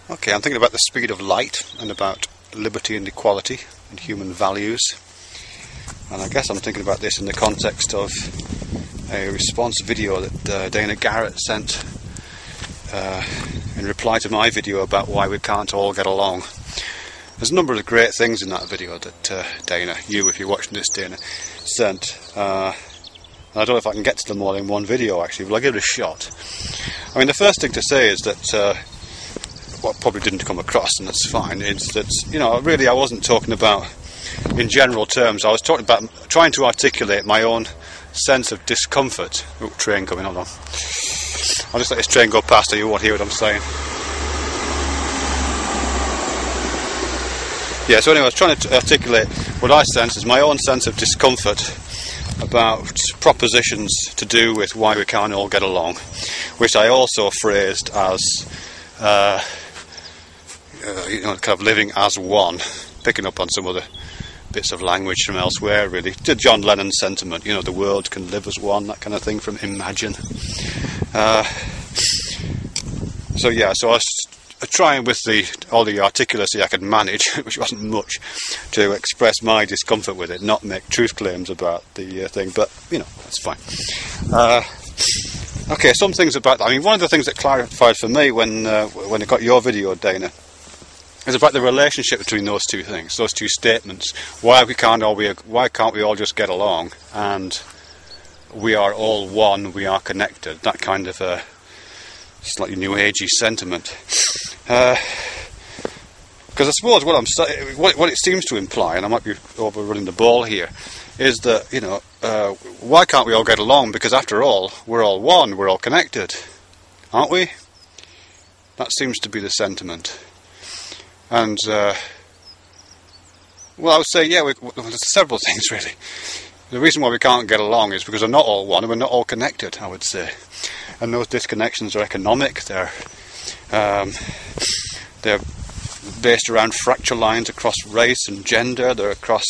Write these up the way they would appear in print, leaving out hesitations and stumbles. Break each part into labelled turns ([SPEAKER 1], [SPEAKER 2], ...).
[SPEAKER 1] Okay, I'm thinking about the speed of light and about liberty and equality and human values. And I guess I'm thinking about this in the context of a response video that DanaGarrett sent in reply to my video about why we can't all get along. There's a number of great things in that video that Dana, you if you're watching this, Dana, sent. I don't know if I can get to them all in one video actually, but I'll give it a shot. I mean, the first thing to say is that what probably didn't come across, and that's fine, is that, you know, really I wasn't talking about in general terms. I was talking about trying to articulate my own sense of discomfort. Oh, train coming, hold on. I'll just let this train go past so you won't hear what I'm saying. Yeah, so anyway, I was trying to articulate what I sense is my own sense of discomfort about propositions to do with why we can't all get along, which I also phrased as you know, kind of living as one, picking up on some other bits of language from elsewhere, really. To John Lennon's sentiment, you know, the world can live as one, that kind of thing from Imagine. So yeah, so I was trying with all the articulacy I could manage, which wasn't much, to express my discomfort with it, not make truth claims about the thing, but, you know, that's fine. Okay, some things about that. I mean, one of the things that clarified for me when I got your video, Dana, is about the relationship between those two things, those two statements. Why can't we all just get along? And we are all one, we are connected. That kind of a slightly new agey sentiment. Because I suppose what it seems to imply, and I might be overrunning the ball here, is that, you know, why can't we all get along? Because after all, we're all one, we're all connected, aren't we? That seems to be the sentiment. And, well, I would say, yeah, there's several things, really. The reason why we can't get along is because we're not all one, and we're not all connected, I would say. And those disconnections are economic, they're based around fracture lines across race and gender, they're across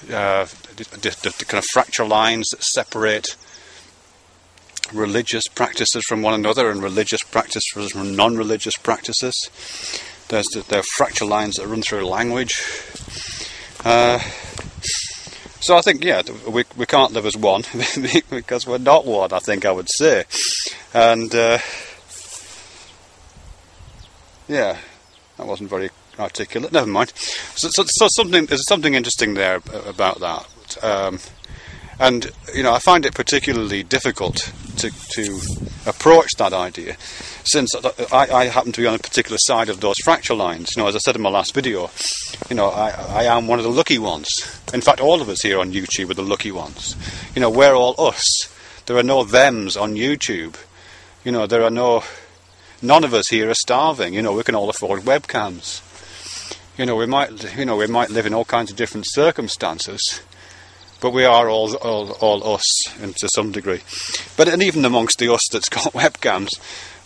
[SPEAKER 1] the kind of fracture lines that separate religious practices from one another and religious practices from non-religious practices. There are fracture lines that run through language. So I think, yeah, we can't live as one because we're not one, I think I would say. And yeah, that wasn't very articulate. Never mind. So there's something interesting there about that. And, you know, I find it particularly difficult to approach that idea, since I happen to be on a particular side of those fracture lines. You know, as I said in my last video, you know, I am one of the lucky ones. In fact, all of us here on YouTube are the lucky ones. You know, we're all us. There are no thems on YouTube. You know, none of us here are starving. You know, we can all afford webcams. You know, we might live in all kinds of different circumstances, but we are all us, and to some degree. And even amongst the us that's got webcams,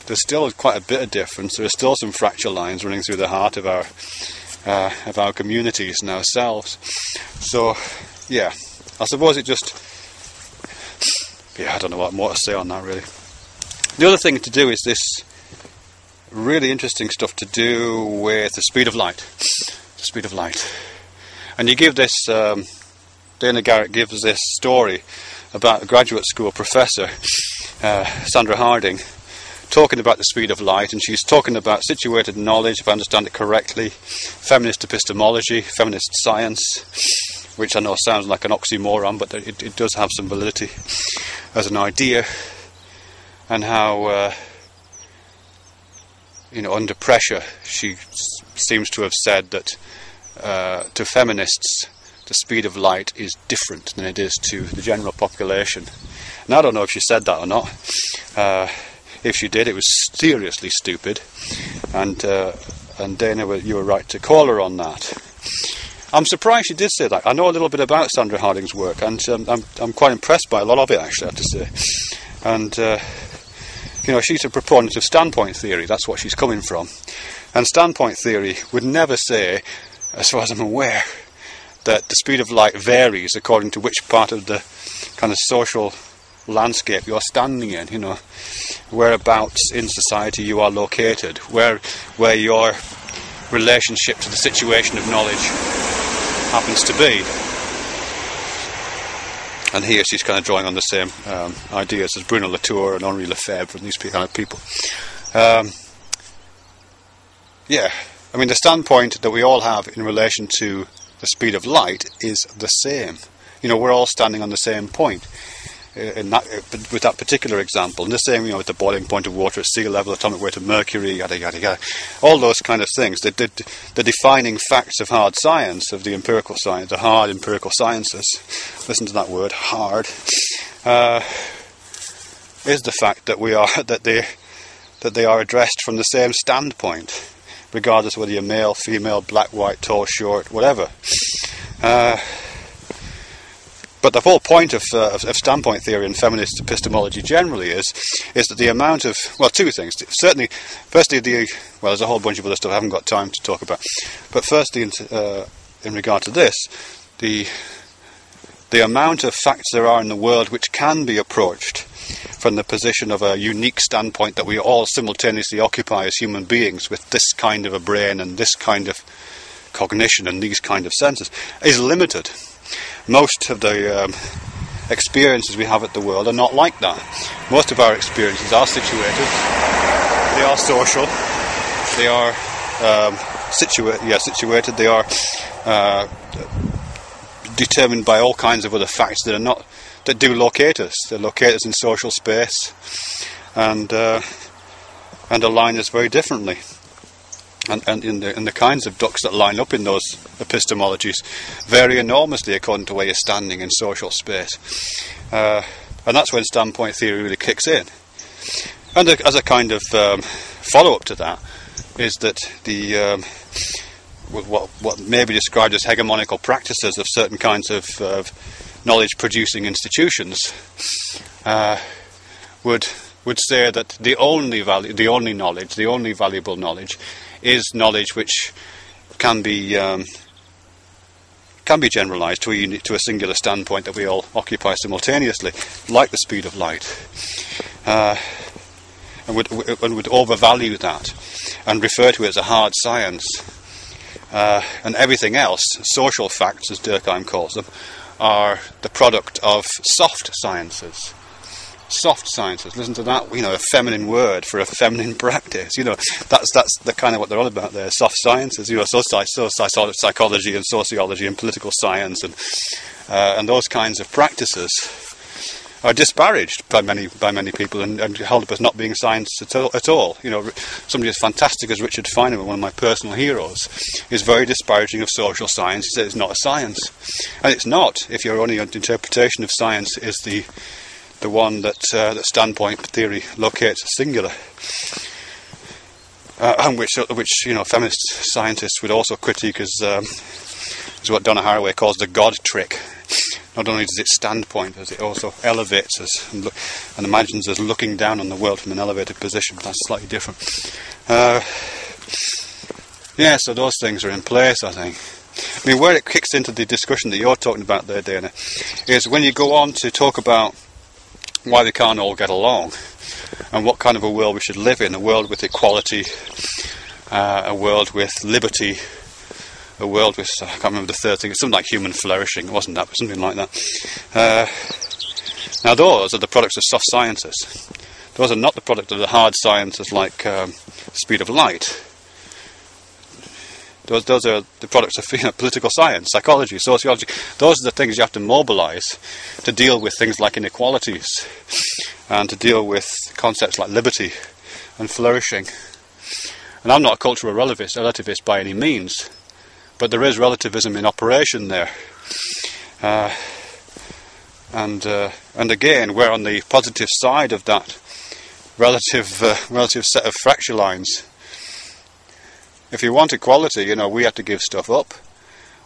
[SPEAKER 1] there's still quite a bit of difference. There are still some fracture lines running through the heart of our communities and ourselves. So, yeah, I suppose it just... Yeah, I don't know what more to say on that, really. The other thing to do is this really interesting stuff to do with the speed of light. The speed of light. And you give this... DanaGarrett gives this story about a graduate school professor, Sandra Harding, talking about the speed of light, and she's talking about situated knowledge, if I understand it correctly, feminist epistemology, feminist science, which I know sounds like an oxymoron, but it does have some validity as an idea, and how, you know, under pressure, she seems to have said that to feminists, the speed of light is different than it is to the general population. And I don't know if she said that or not. If she did, it was seriously stupid. And Dana, you were right to call her on that. I'm surprised she did say that. I know a little bit about Sandra Harding's work, and I'm quite impressed by a lot of it, actually, I have to say. And you know, she's a proponent of standpoint theory. That's what she's coming from. And standpoint theory would never say, as far as I'm aware, that the speed of light varies according to which part of the kind of social landscape you're standing in, whereabouts in society you are located, where your relationship to the situation of knowledge happens to be. And here she's kind of drawing on the same ideas as Bruno Latour and Henri Lefebvre and these kind of people. The standpoint that we all have in relation to the speed of light is the same. We're all standing on the same point. With that particular example, and the same, with the boiling point of water at sea level, atomic weight of mercury, yada yada yada, all those kind of things. The defining facts of hard science, of the empirical science, the hard empirical sciences. Listen to that word, hard. Is the fact that they are addressed from the same standpoint, regardless whether you're male, female, black, white, tall, short, whatever. But the whole point of standpoint theory and feminist epistemology generally is that the amount of, two things. Certainly, firstly, there's a whole bunch of other stuff I haven't got time to talk about. But firstly, in regard to this, the amount of facts there are in the world which can be approached from the position of a unique standpoint that we all simultaneously occupy as human beings, with this kind of a brain and this kind of cognition and these kind of senses, is limited. Most of the experiences we have at the world are not like that. Most of our experiences are situated, they are social, they are situated, they are determined by all kinds of other facts that do locate us. They locate us in social space and align us very differently. And in the kinds of ducks that line up in those epistemologies vary enormously according to where you're standing in social space. And that's when standpoint theory really kicks in. And as a kind of follow-up to that is that what may be described as hegemonical practices of certain kinds of knowledge-producing institutions would say that the only valuable knowledge is knowledge which can be generalised to a singular standpoint that we all occupy simultaneously, like the speed of light, and would overvalue that and refer to it as a hard science, and everything else, social facts as Durkheim calls them, are the product of soft sciences. Soft sciences, listen to that, a feminine word for a feminine practice, that's the kind of what they're all about there, soft sciences, psychology and sociology and political science and those kinds of practices are disparaged by many people and held up as not being science at all. Somebody as fantastic as Richard Feynman, one of my personal heroes, is very disparaging of social science. He says it's not a science, and it's not if your only interpretation of science is the one that standpoint theory locates as singular, and which feminist scientists would also critique as what Donna Haraway calls the God trick. Not only does it standpoint, as it also elevates us and imagines us looking down on the world from an elevated position. That's slightly different. So those things are in place, I think. Where it kicks into the discussion that you're talking about there, Dana, is when you go on to talk about why we can't all get along and what kind of a world we should live in, a world with equality, a world with liberty, a world with, I can't remember the third thing, it's something like human flourishing, it wasn't that, but something like that. Now those are the products of soft sciences. Those are not the product of the hard sciences like speed of light. Those are the products of political science, psychology, sociology. Those are the things you have to mobilise to deal with things like inequalities and to deal with concepts like liberty and flourishing. And I'm not a cultural relativist by any means, but there is relativism in operation there. And again, we're on the positive side of that relative set of fracture lines. If you want equality, we have to give stuff up.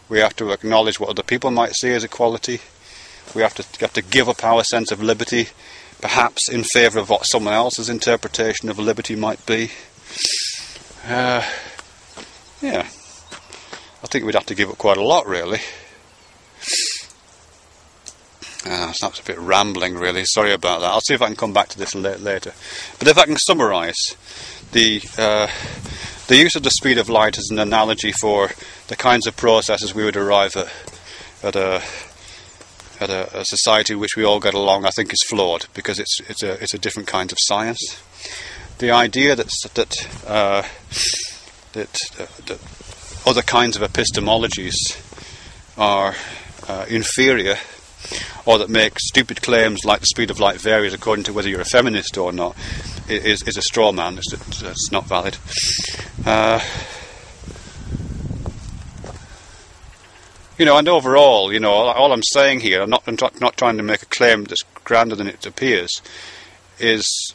[SPEAKER 1] We have to acknowledge what other people might see as equality. We have to give up our sense of liberty, perhaps in favour of what someone else's interpretation of liberty might be. I think we'd have to give up quite a lot, really. That's a bit rambling, really. Sorry about that. I'll see if I can come back to this later. But if I can summarise, the use of the speed of light as an analogy for the kinds of processes we would arrive at a society in which we all get along, I think, is flawed, because it's a different kind of science. The idea that other kinds of epistemologies are inferior, or that make stupid claims like the speed of light varies according to whether you're a feminist or not, is a straw man. It's not valid. And overall, all I'm saying here, I'm not trying to make a claim that's grander than it appears, is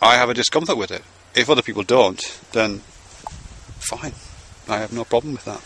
[SPEAKER 1] I have a discomfort with it. If other people don't, then fine. I have no problem with that.